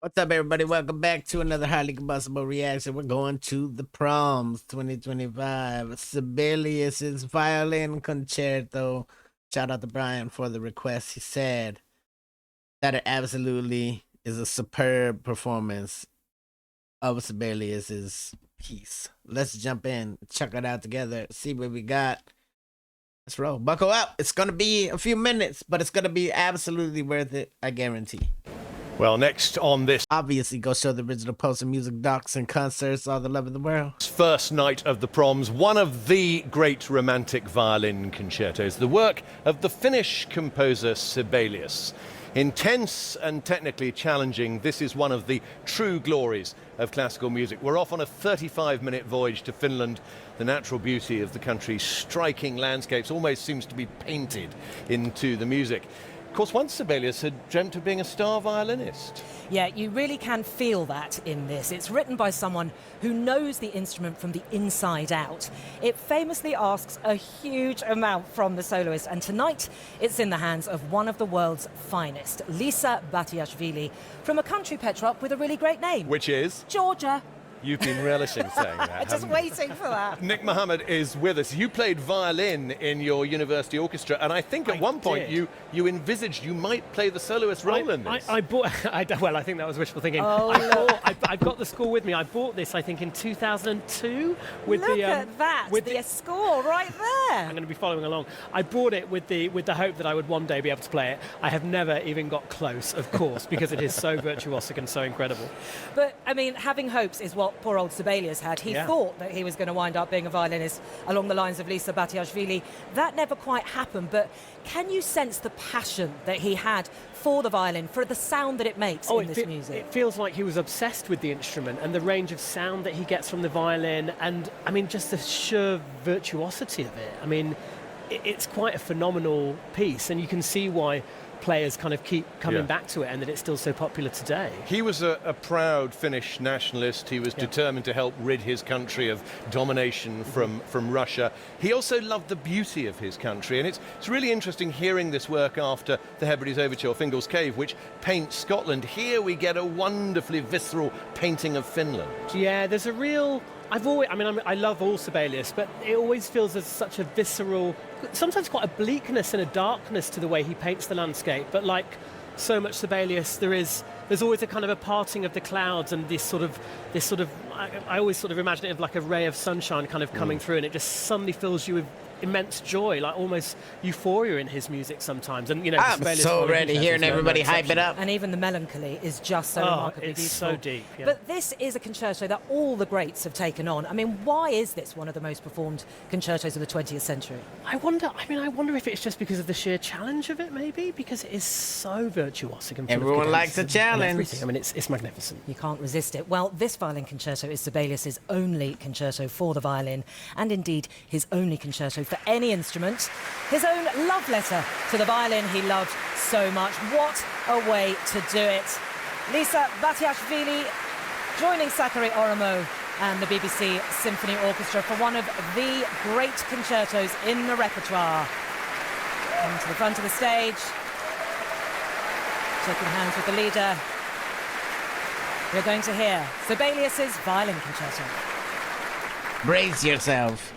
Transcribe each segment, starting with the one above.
What's up, everybody? Welcome back to another highly combustible reaction. We're going to the Proms 2025 Sibelius Violin Concerto. Shout out to Brian for the request. He said that it absolutely is a superb performance of Sibelius's piece. Let's jump in, check it out together, see what we got. Let's roll. Buckle up. It's going to be a few minutes, but it's going to be absolutely worth it, I guarantee. Well, next on this Obviously, go show the original poster, music, docs, and concerts, all the love in the world. first night of the Proms, one of the great romantic violin concertos, the work of the Finnish composer Sibelius. Intense and technically challenging, this is one of the true glories of classical music. We're off on a 35-minute voyage to Finland. The natural beauty of the country's striking landscapes almost seems to be painted into the music. Of course, once Sibelius had dreamt of being a star violinist. Yeah, you really can feel that in this. It's written by someone who knows the instrument from the inside out. It famously asks a huge amount from the soloist, and tonight it's in the hands of one of the world's finest, Lisa Batiashvili, from a country pet shop with a really great name. Which is? Georgia. You've been relishing saying that. Just waiting for that. Nick Mohammed is with us. You played violin in your university orchestra, and I think at one point you envisaged you might play the soloist role in this. I bought. Well, I think that was wishful thinking. Oh, I've got the score with me. I bought this, I think, in 2002 with Look at that, with the score right there. I'm going to be following along. I bought it with the hope that I would one day be able to play it. I have never even got close, of course, because it is so virtuosic and so incredible. But, I mean, having hopes is what poor old Sibelius had. He thought that he was going to wind up being a violinist along the lines of Lisa Batiashvili. That never quite happened, but can you sense the passion that he had for the violin, for the sound that it makes in this music? It feels like he was obsessed with the instrument and the range of sound that he gets from the violin, and, I mean, just the sheer virtuosity of it. I mean, it's quite a phenomenal piece, and you can see why players kind of keep coming back to it and that it's still so popular today. He was a proud Finnish nationalist. He was determined to help rid his country of domination from Russia. He also loved the beauty of his country, and it's really interesting hearing this work after the Hebrides Overture, Fingal's Cave, which paints Scotland. Here we get a wonderfully visceral painting of Finland. Yeah, there's a real... I love all Sibelius, but it always feels as such a visceral, sometimes quite a bleakness and a darkness to the way he paints the landscape. But like so much Sibelius, there's always a kind of a parting of the clouds and this sort of. I always sort of imagine it as like a ray of sunshine kind of coming through, and it just suddenly fills you with immense joy, like almost euphoria in his music sometimes. And you know, I'm so ready hearing everybody hype it up. And even the melancholy is just so remarkably it's beautiful. so deep. Yeah. But this is a concerto that all the greats have taken on. I mean, why is this one of the most performed concertos of the 20th century? I wonder if it's just because of the sheer challenge of it, maybe, because it is so virtuosic and full of Everyone likes a cadence and challenge. everything. I mean, it's magnificent. You can't resist it. Well, this violin concerto is Sibelius's only concerto for the violin, and indeed his only concerto for any instrument. His own love letter to the violin he loved so much. What a way to do it. Lisa Batiashvili joining Sakari Oramo and the BBC Symphony Orchestra for one of the great concertos in the repertoire. Coming to the front of the stage, shaking hands with the leader. We're going to hear Sibelius's Violin Concerto. Brace yourself.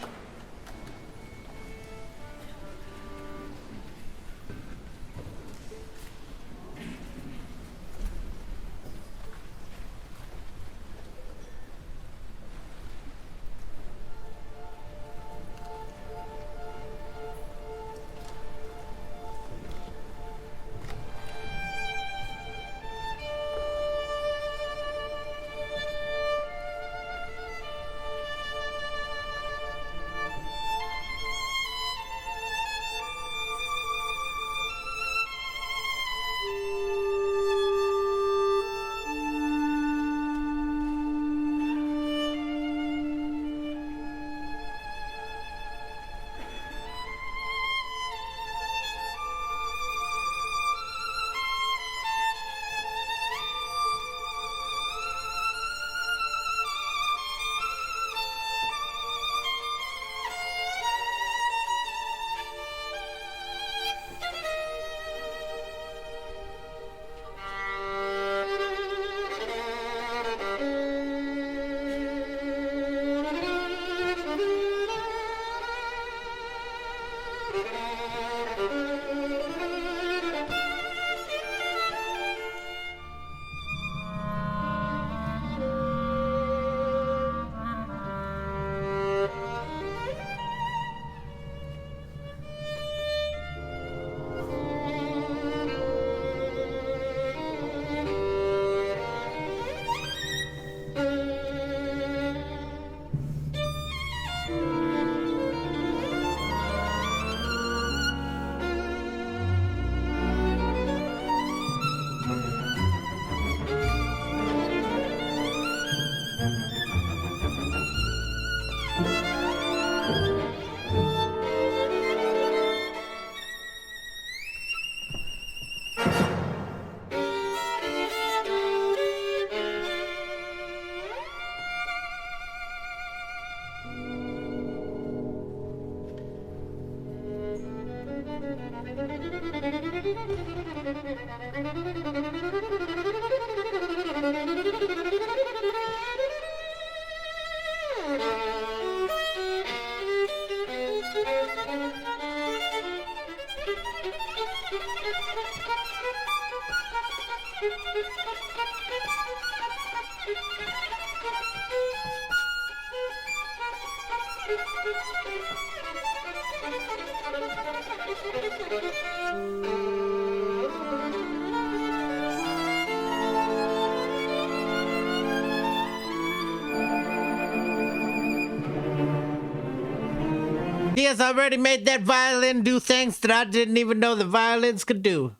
He has already made that violin do things that I didn't even know the violins could do.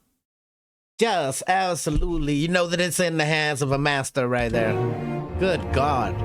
Just absolutely. You know that it's in the hands of a master right there. Good God.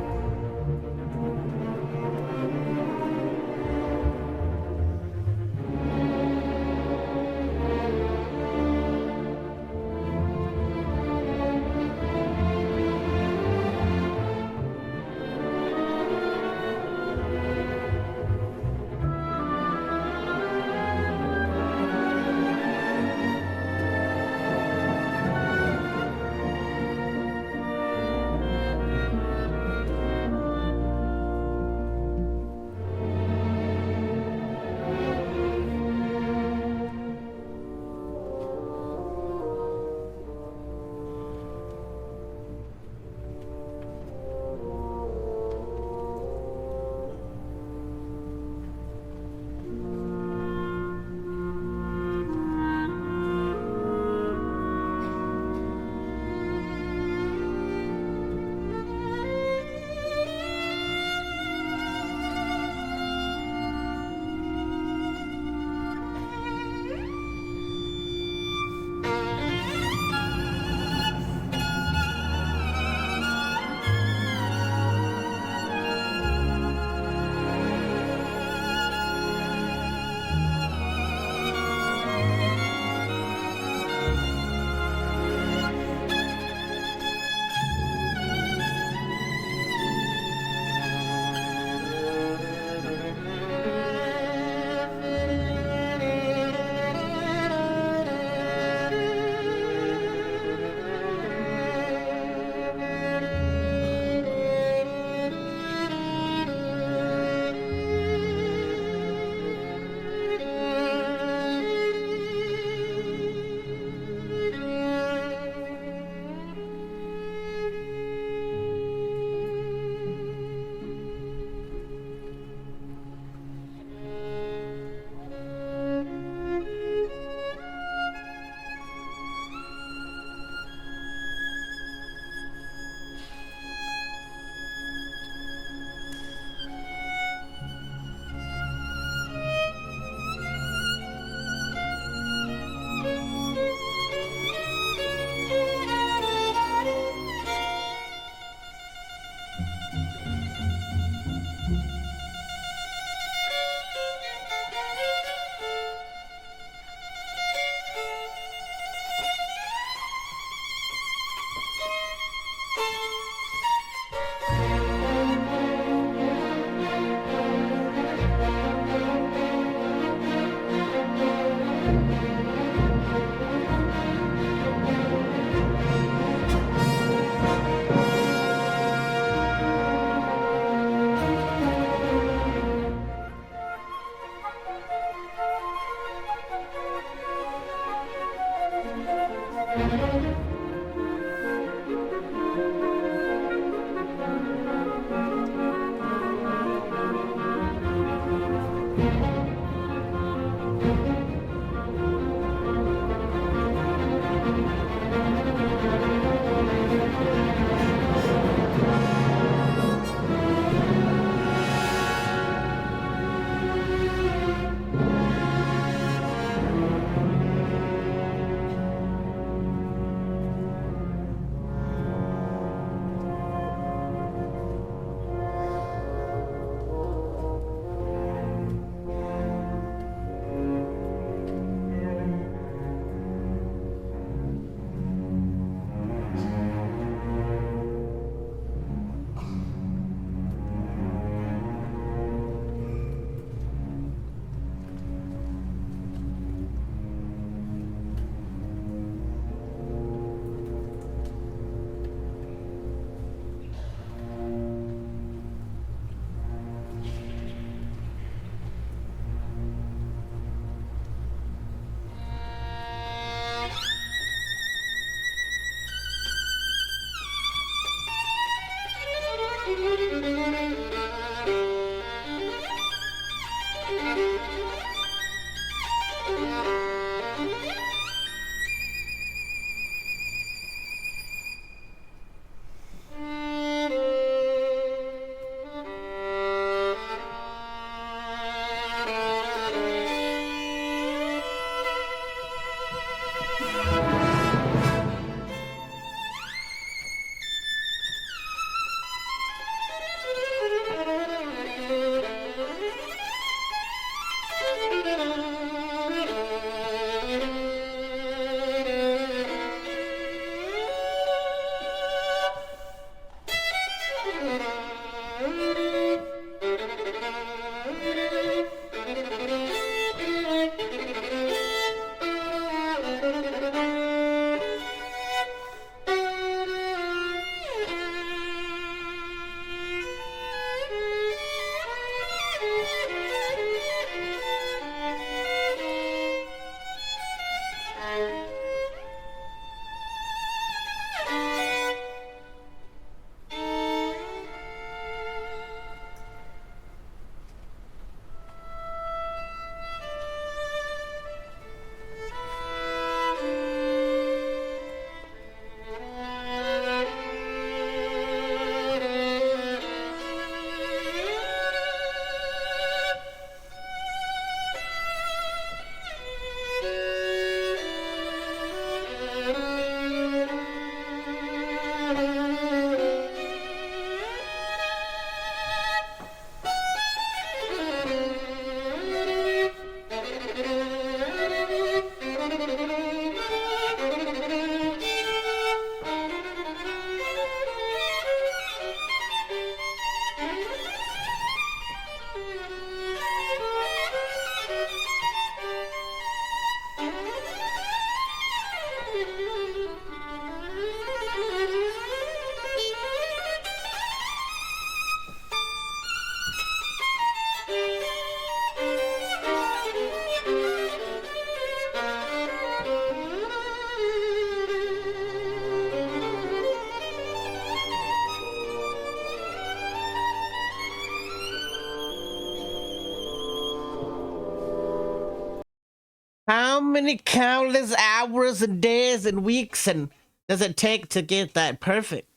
How many countless hours and days and weeks and does it take to get that perfect?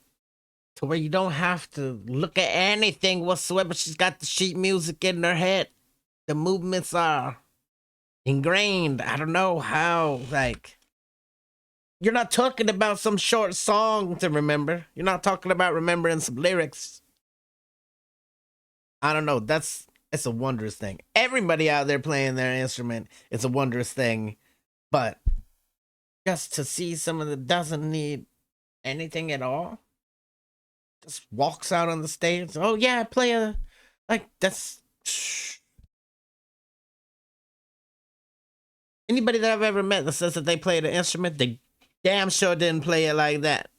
To where you don't have to look at anything whatsoever. She's got the sheet music in her head. The movements are ingrained. I don't know how, like, you're not talking about some short song to remember. You're not talking about remembering some lyrics. I don't know. It's a wondrous thing. Everybody out there playing their instrument, it's a wondrous thing. But just to see someone that doesn't need anything at all, just walks out on the stage. Oh yeah, I play a, like, that's. Anybody that I've ever met that says that they played an instrument, they damn sure didn't play it like that.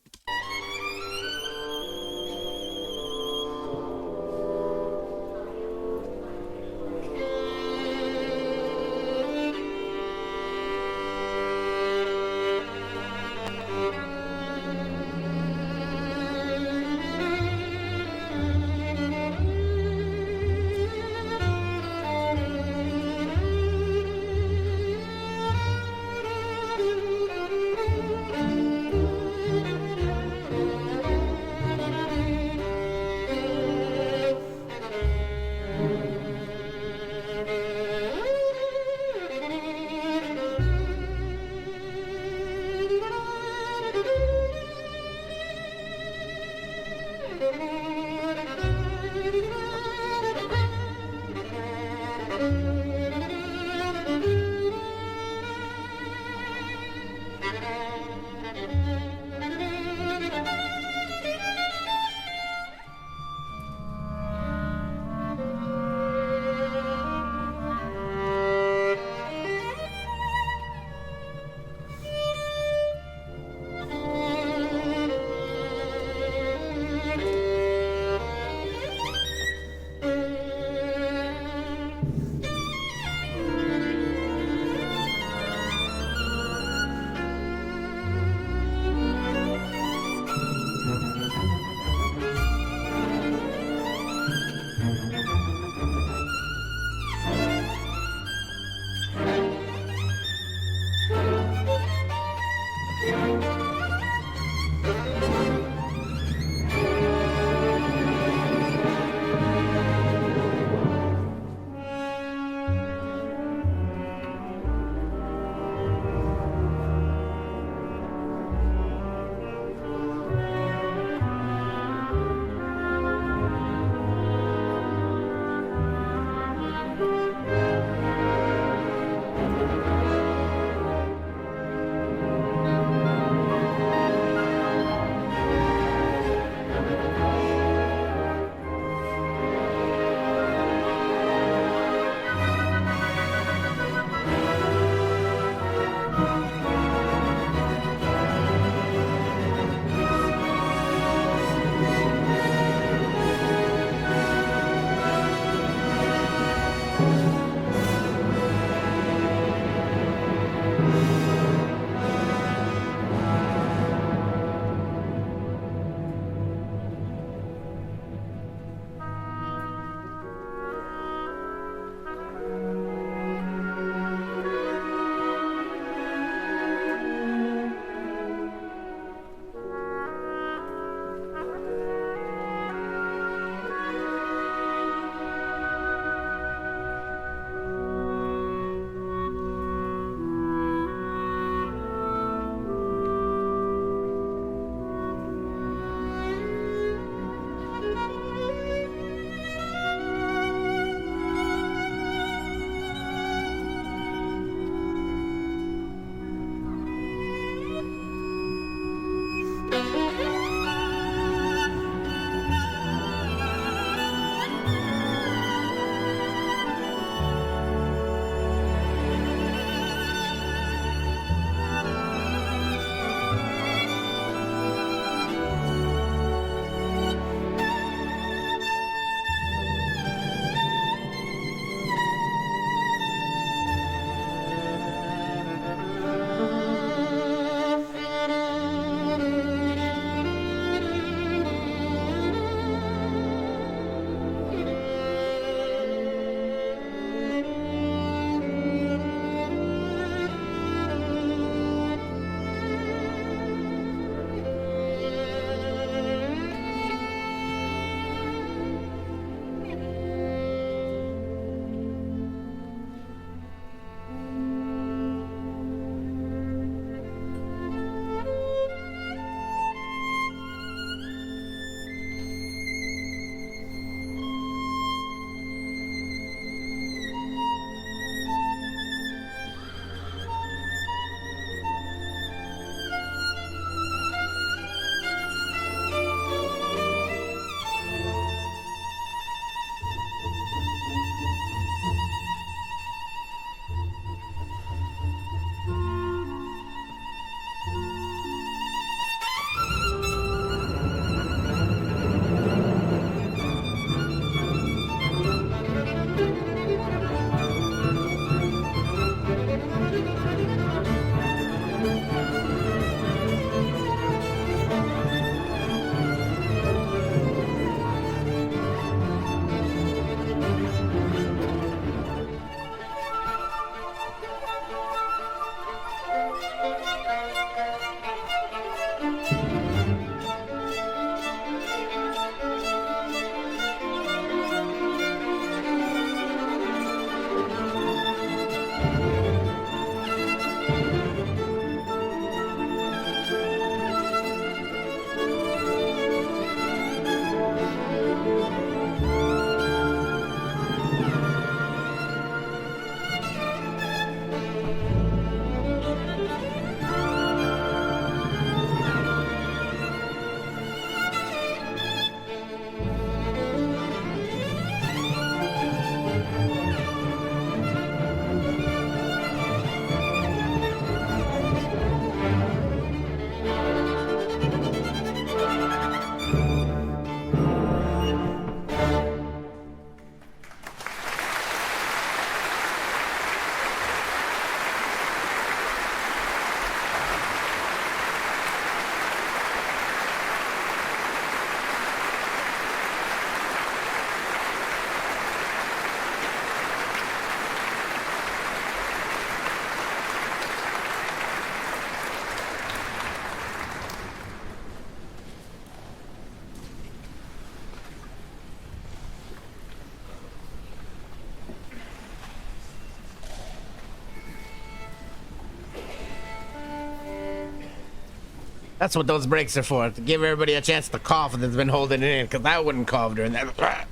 That's what those breaks are for, to give everybody a chance to cough that's been holding it in, because I wouldn't cough during that.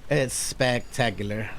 It's spectacular.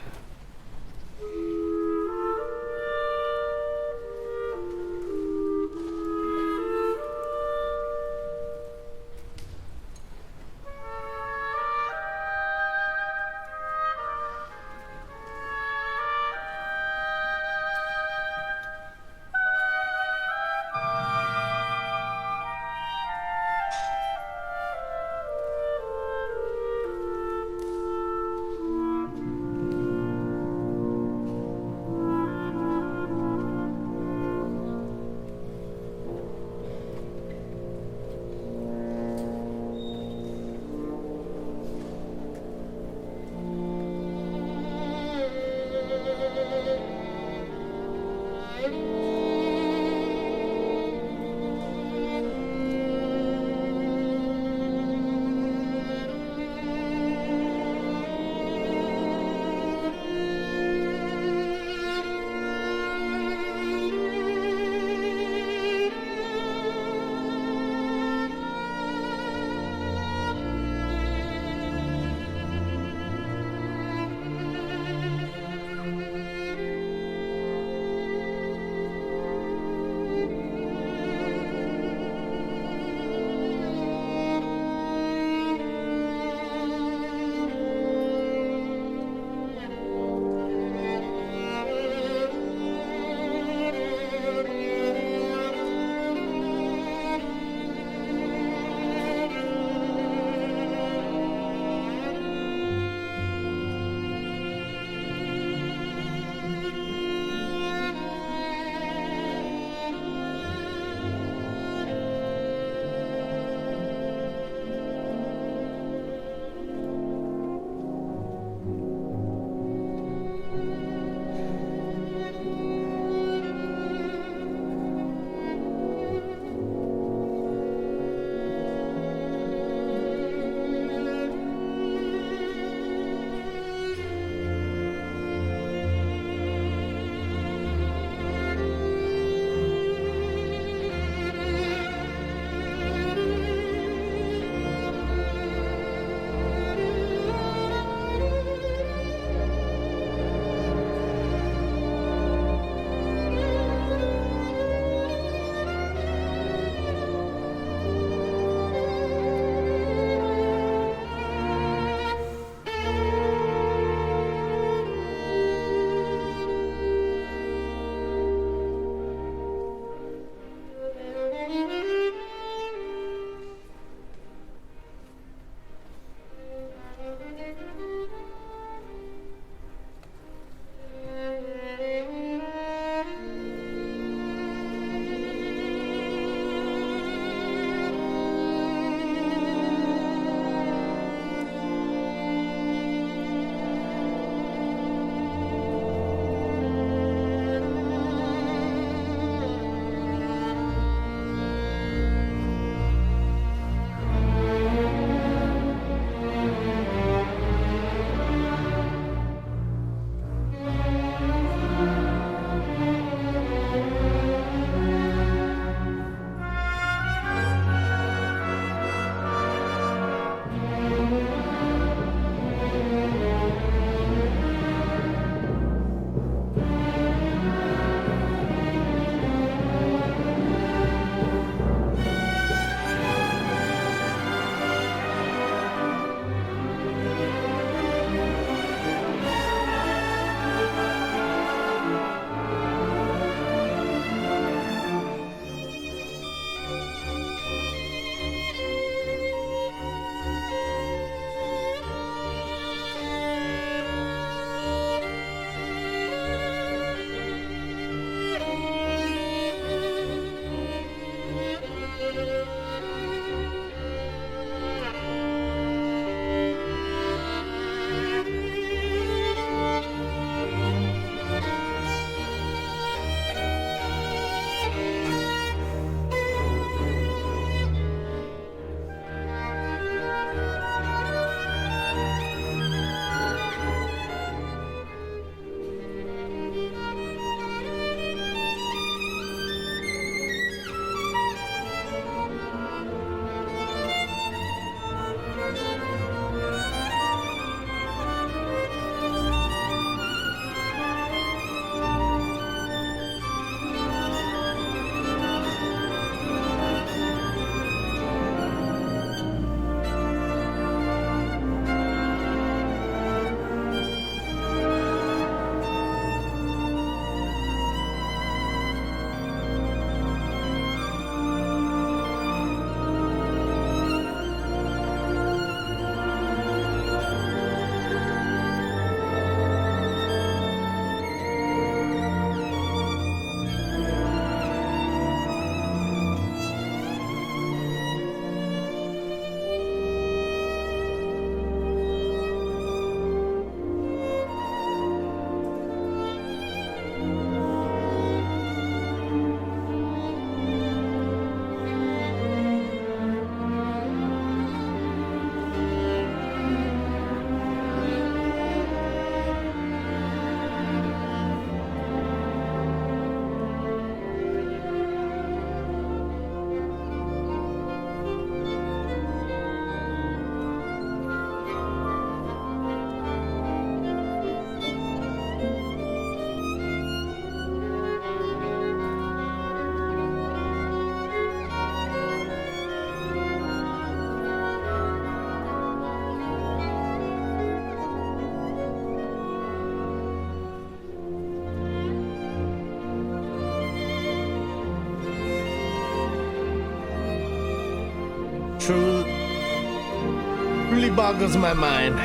Really boggles my mind.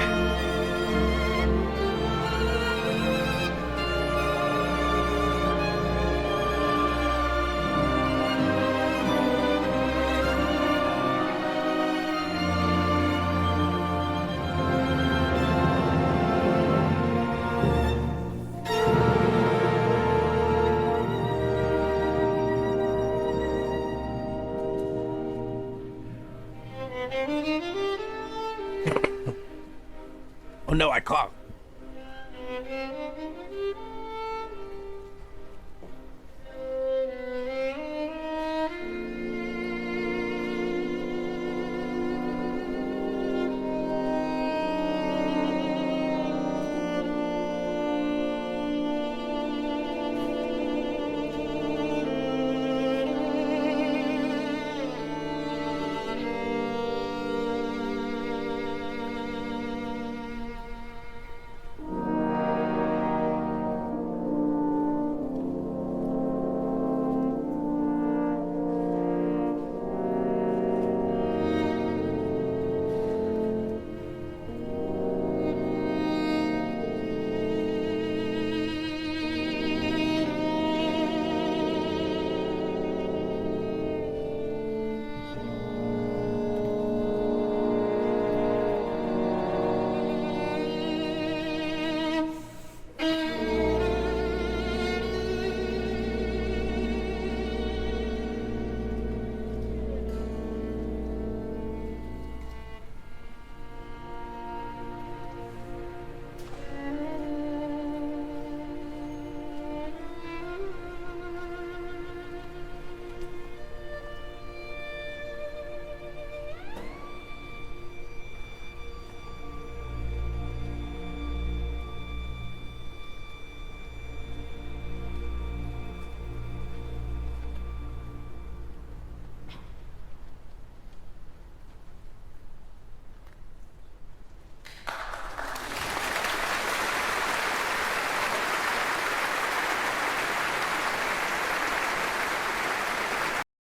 Oh no, I coughed.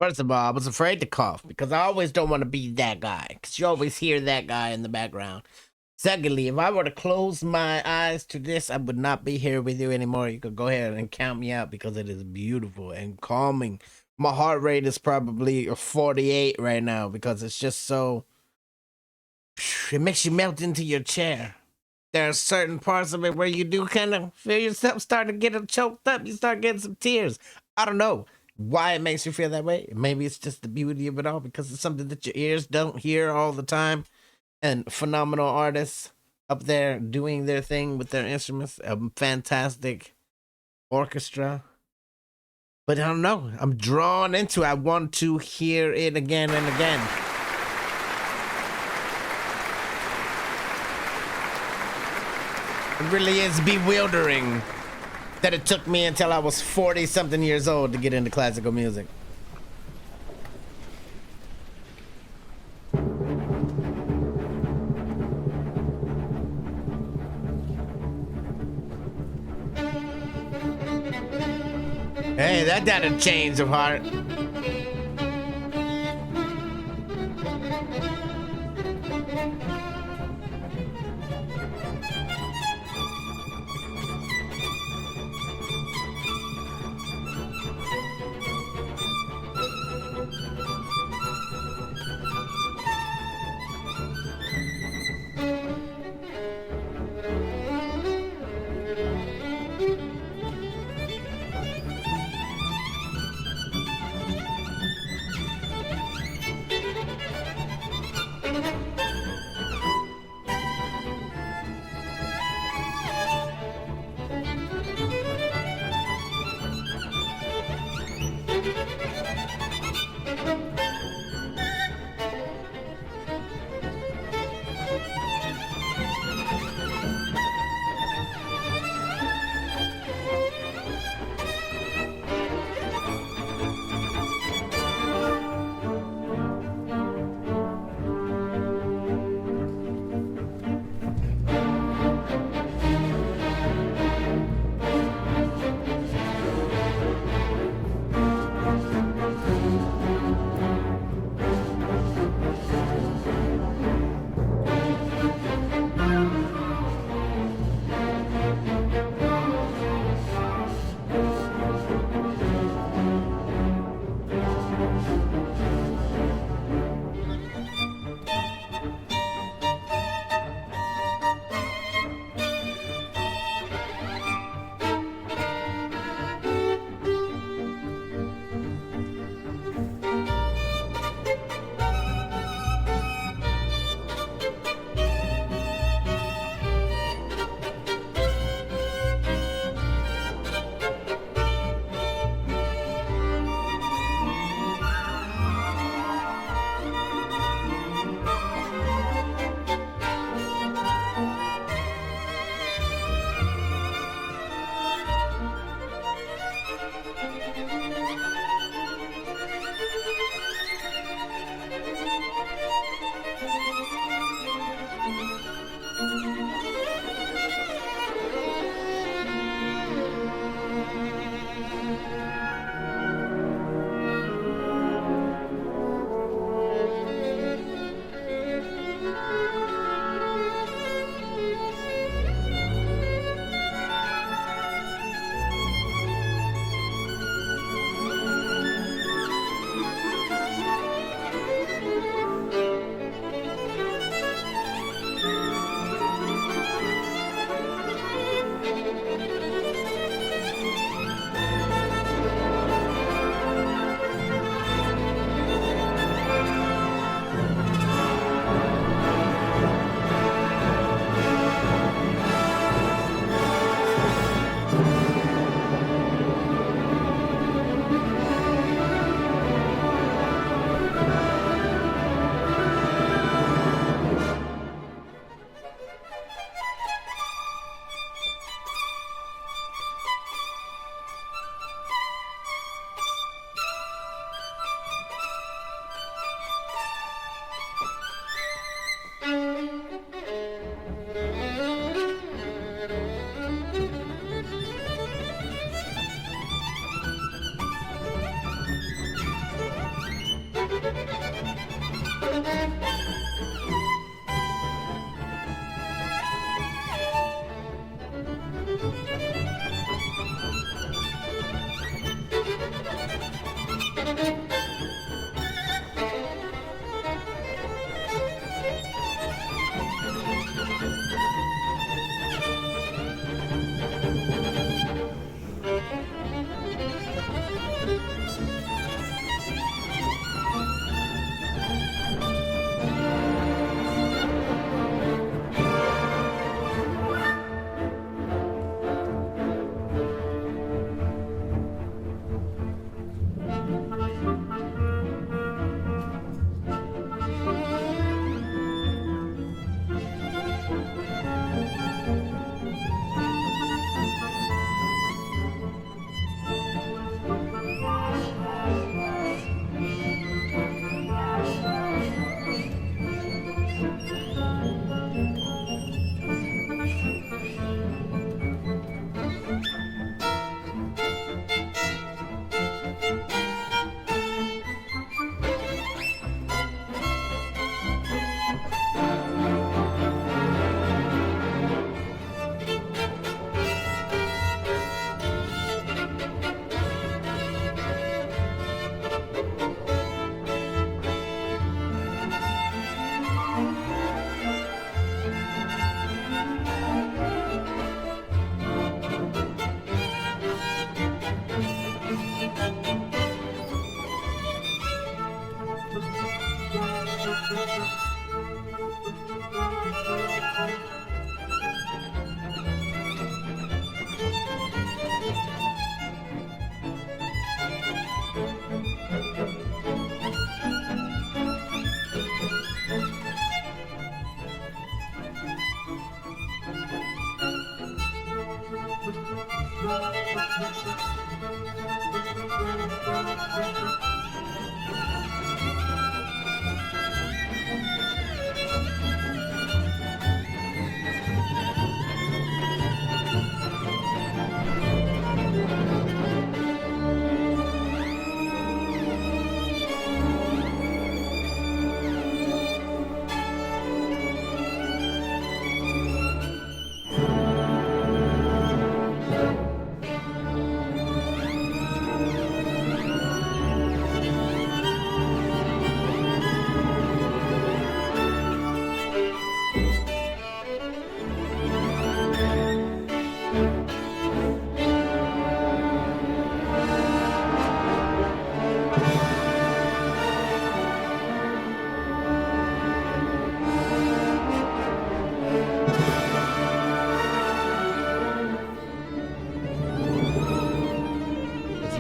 First of all, I was afraid to cough because I always don't want to be that guy because you always hear that guy in the background. Secondly, if I were to close my eyes to this, I would not be here with you anymore. You could go ahead and count me out because it is beautiful and calming. My heart rate is probably a 48 right now because it's just so... It makes you melt into your chair. There are certain parts of it where you do kind of feel yourself start to get choked up. You start getting some tears. I don't know why it makes you feel that way. Maybe it's just the beauty of it all because it's something that your ears don't hear all the time. And phenomenal artists up there doing their thing with their instruments. A fantastic orchestra. But I don't know. I'm drawn into it. I want to hear it again and again. It really is bewildering that it took me until I was 40-something years old to get into classical music. Hey, that got a change of heart.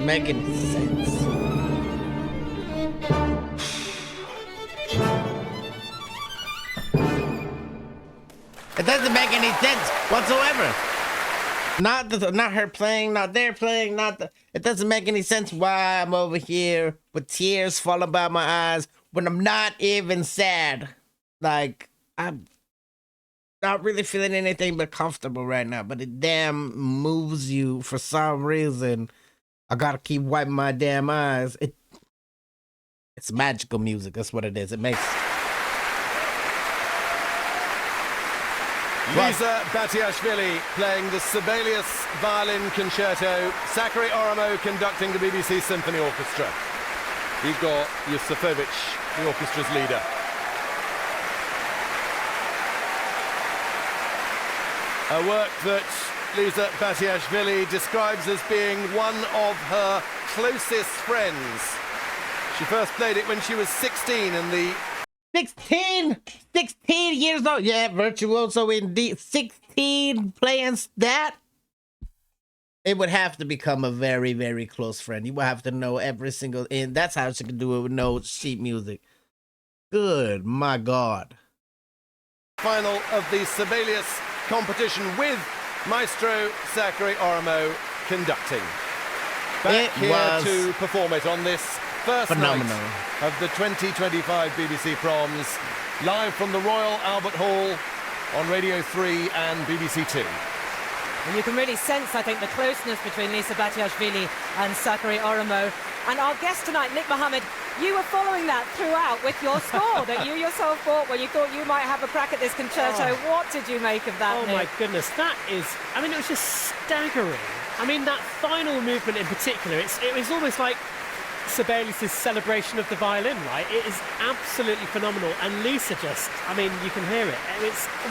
Making sense. It doesn't make any sense whatsoever. Not her playing, not their playing, it doesn't make any sense why I'm over here with tears falling by my eyes when I'm not even sad. Like, I'm not really feeling anything but comfortable right now, but it damn moves you for some reason. I gotta keep wiping my damn eyes. It's magical music. That's what it is. It makes. Lisa Batiashvili playing the Sibelius Violin Concerto. Zachary Oromo conducting the BBC Symphony Orchestra. You've got Yusufovich, the orchestra's leader. A work that Lisa Batiashvili describes as being one of her closest friends. She first played it when she was 16 in the... 16 years old. Yeah, virtuoso indeed. 16 playing that. It would have to become a very, very close friend. You would have to know every single... And that's how she can do it with no sheet music. Good, my God. Final of the Sibelius competition with Maestro Zachary Oromo conducting. Back here to perform it on this first night of the 2025 BBC Proms, live from the Royal Albert Hall on Radio 3 and BBC 2. And you can really sense, I think, the closeness between Lisa Batiashvili and Zachary Oromo. And our guest tonight, Nick Mohammed, you were following that throughout with your score that you yourself bought when you thought you might have a crack at this concerto. What did you make of that, Nick? My goodness, that is... I mean, it was just staggering. I mean, that final movement in particular, it was almost like Sibelius' celebration of the violin, right? It is absolutely phenomenal. And Lisa just, I mean, you can hear it.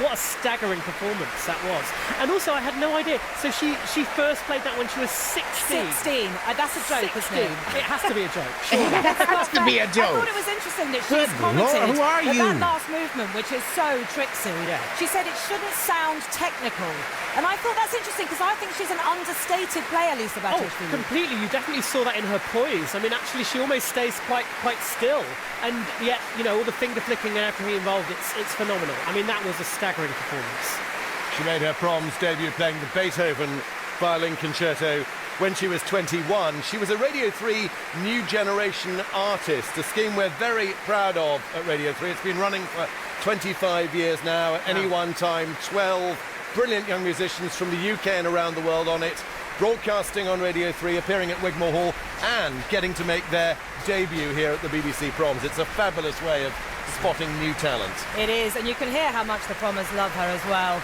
What a staggering performance that was. And also, I had no idea. So she first played that when she was 16. 16. That's a joke, isn't it? It has to be a joke. Sure. It has to be a joke. I thought it was interesting that she's commented Lord, who are you? that last movement, which is so tricksy. Yeah. She said it shouldn't sound technical. And I thought that's interesting because I think she's an understated player, Lisa Batiashvili. Completely. You definitely saw that in her poise. I mean, actually, she almost stays quite still. And yet, you know, all the finger flicking and everything involved, it's phenomenal. I mean, that was a staggering performance. She made her Proms debut playing the Beethoven Violin Concerto when she was 21. She was a Radio 3 New Generation artist, a scheme we're very proud of at Radio 3. It's been running for 25 years now. At any one time, 12 brilliant young musicians from the UK and around the world on it, broadcasting on Radio 3, appearing at Wigmore Hall, and getting to make their debut here at the BBC Proms. It's a fabulous way of spotting new talent. It is, and you can hear how much the Prommers love her as well.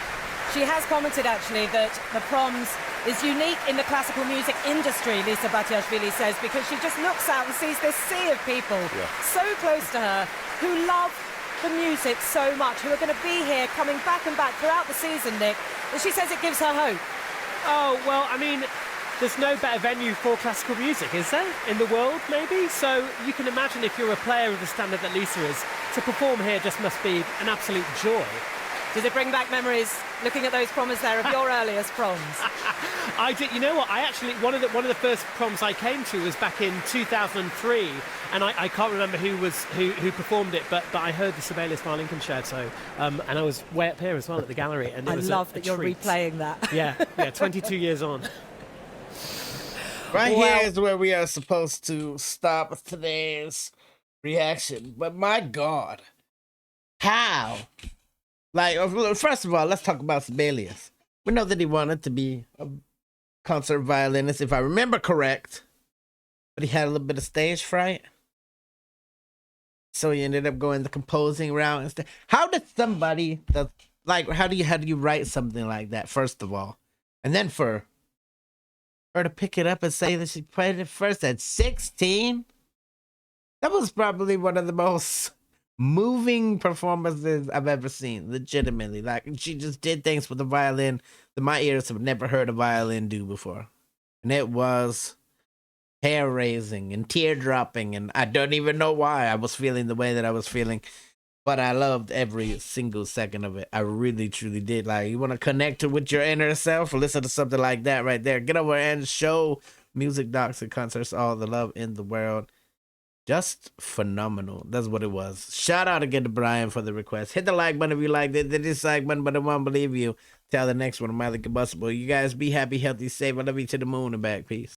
She has commented, actually, that the Proms is unique in the classical music industry, Lisa Batiashvili says, because she just looks out and sees this sea of people so close to her who love the music so much, who are going to be here coming back and back throughout the season, Nick. And she says it gives her hope. Oh, well, I mean, there's no better venue for classical music, is there, in the world, maybe? So you can imagine if you're a player of the standard that Lisa is, to perform here just must be an absolute joy. Does it bring back memories, looking at those proms there, of your earliest proms? I did. You know what? I actually one of the first proms I came to was back in 2003, and I can't remember who performed it, but I heard the Sibelius Violin Concerto, and I was way up here as well at the gallery, and it was love that you're treat. replaying that. Yeah, 22 years on. Right here is where we are supposed to stop today's reaction. But my God, how? Like, first of all, let's talk about Sibelius. We know that he wanted to be a concert violinist, if I remember correct, but he had a little bit of stage fright, so he ended up going the composing route instead. How did somebody that, like, how do you write something like that, first of all, and then for her to pick it up and say that she played it first at 16? That was probably one of the most moving performances I've ever seen, legitimately. Like, she just did things with the violin that my ears have never heard a violin do before. And it was hair-raising and tear-dropping, and I don't even know why I was feeling the way that I was feeling, but I loved every single second of it. I really, truly did. Like, you want to connect with your inner self, listen to something like that right there. Get over and show Music Docs and Concerts all the love in the world. Just phenomenal. That's what it was. Shout out again to Brian for the request. Hit the like button if you liked it. The dislike button, but I won't believe you. Till the next one, I'm Combustible. You guys be happy, healthy, safe. I love you to the moon and back. Peace.